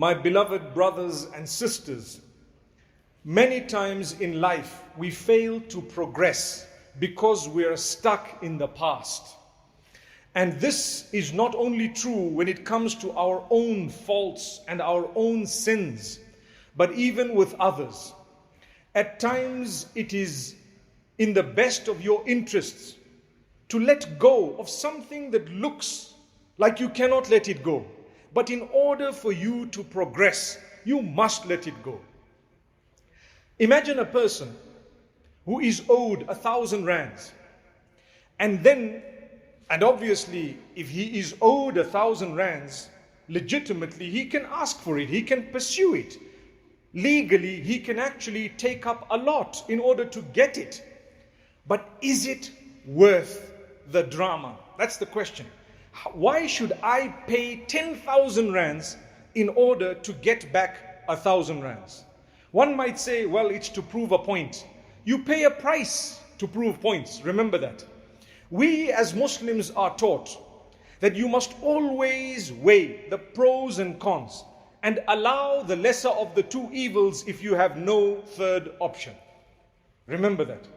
My beloved brothers and sisters, many times in life we fail to progress because we are stuck in the past. And this is not only true when it comes to our own faults and our own sins, but even with others. At times it is in the best of your interests to let go of something that looks like you cannot let it go. But in order for you to progress, you must let it go. Imagine a person who is owed 1,000 rands. And obviously, if he is owed 1,000 rands, legitimately, he can ask for it, he can pursue it. Legally, he can actually take up a lot in order to get it. But is it worth the drama? That's the question. Why should I pay 10,000 rands in order to get back 1,000 rands? One might say, well, it's to prove a point. You pay a price to prove points. Remember that. We as Muslims are taught that you must always weigh the pros and cons and allow the lesser of the two evils if you have no third option. Remember that.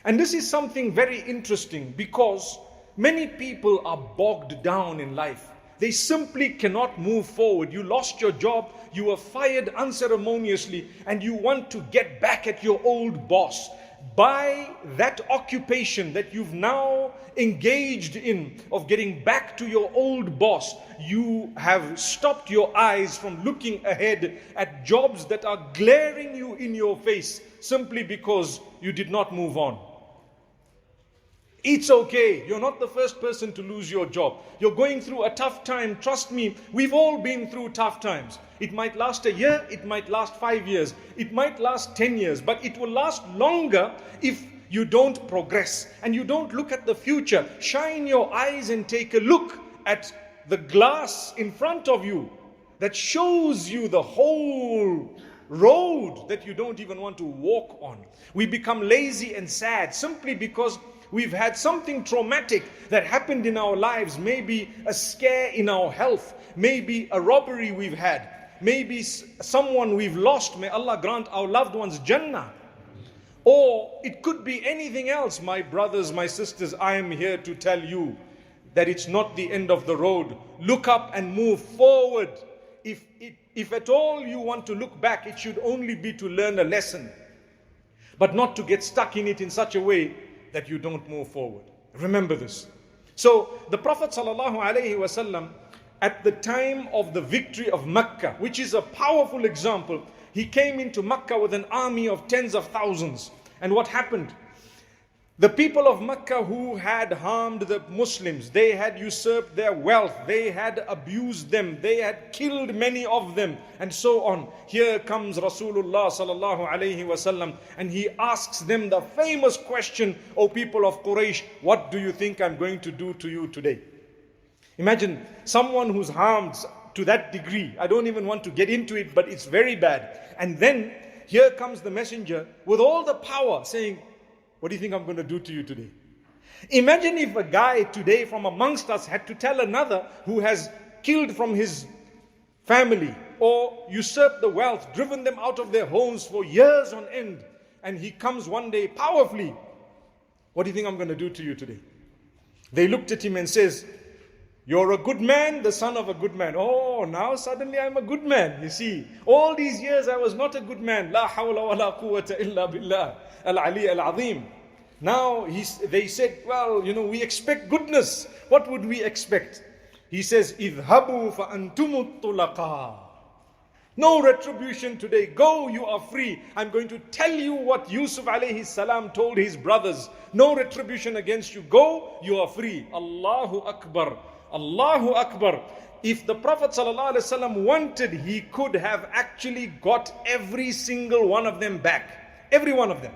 And this is something very interesting because many people are bogged down in life. They simply cannot move forward. You lost your job, you were fired unceremoniously, and you want to get back at your old boss. By that occupation that you've now engaged in of getting back to your old boss, you have stopped your eyes from looking ahead at jobs that are glaring you in your face simply because you did not move on. It's okay. You're not the first person to lose your job. You're going through a tough time. Trust me, we've all been through tough times. It might last a year, it might last 5 years, it might last 10 years, but it will last longer if you don't progress and you don't look at the future. Shine your eyes and take a look at the glass in front of you that shows you the whole road that you don't even want to walk on. We become lazy and sad simply because we've had something traumatic that happened in our lives, maybe a scare in our health, maybe a robbery we've had, maybe someone we've lost. May Allah grant our loved ones Jannah. Or it could be anything else. My brothers, my sisters, I am here to tell you that it's not the end of the road. Look up and move forward. If at all you want to look back, it should only be to learn a lesson, but not to get stuck in it in such a way that you don't move forward. Remember this. So the Prophet ﷺ, at the time of the victory of Mecca, which is a powerful example, he came into Mecca with an army of tens of thousands. And what happened? The people of Mecca who had harmed the Muslims, they had usurped their wealth, they had abused them, they had killed many of them, and so on. Here comes Rasulullah sallallahu alaihi wasallam, and he asks them the famous question, O people of Quraysh, what do you think I'm going to do to you today? Imagine someone who's harmed to that degree. I don't even want to get into it, but it's very bad. And then here comes the messenger with all the power saying, what do you think I'm going to do to you today? Imagine if a guy today from amongst us had to tell another who has killed from his family or usurped the wealth, driven them out of their homes for years on end, and he comes one day powerfully. What do you think I'm going to do to you today? They looked at him and says, you're a good man, the son of a good man. Oh, now suddenly I'm a good man. You see, all these years I was not a good man. La hawla wa la quwwata illa billah. Al-Ali al-Azim. Now they said, well, we expect goodness. What would we expect? He says, idhabu fa antumut tulaqa. No retribution today. Go, you are free. I'm going to tell you what Yusuf alayhi salam told his brothers. No retribution against you. Go, you are free. Allahu Akbar. Allahu Akbar. If the Prophet ﷺ wanted, he could have actually got every single one of them back. Every one of them.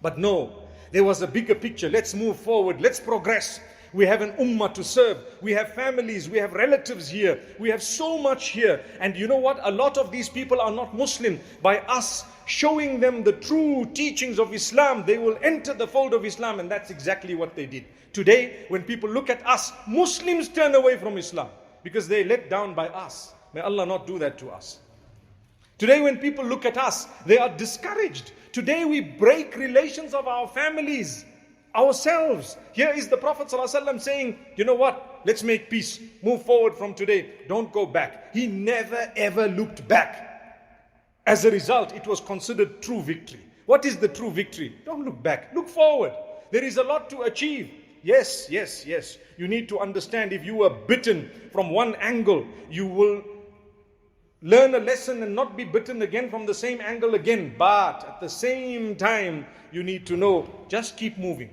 But no, there was a bigger picture. Let's move forward. Let's progress. We have an ummah to serve. We have families. We have relatives here. We have so much here. And you know what? A lot of these people are not Muslim. By us showing them the true teachings of Islam, they will enter the fold of Islam. And that's exactly what they did. Today, when people look at us, Muslims turn away from Islam because they're let down by us. May Allah not do that to us. Today when people look at us, they are discouraged. Today we break relations of our families, ourselves. Here is the Prophet ﷺ saying, you know what? Let's make peace. Move forward from today. Don't go back. He never ever looked back. As a result, it was considered true victory. What is the true victory? Don't look back. Look forward. There is a lot to achieve. Yes. You need to understand, if you were bitten from one angle, you will learn a lesson and not be bitten again from the same angle again. But at the same time, you need to know, just keep moving.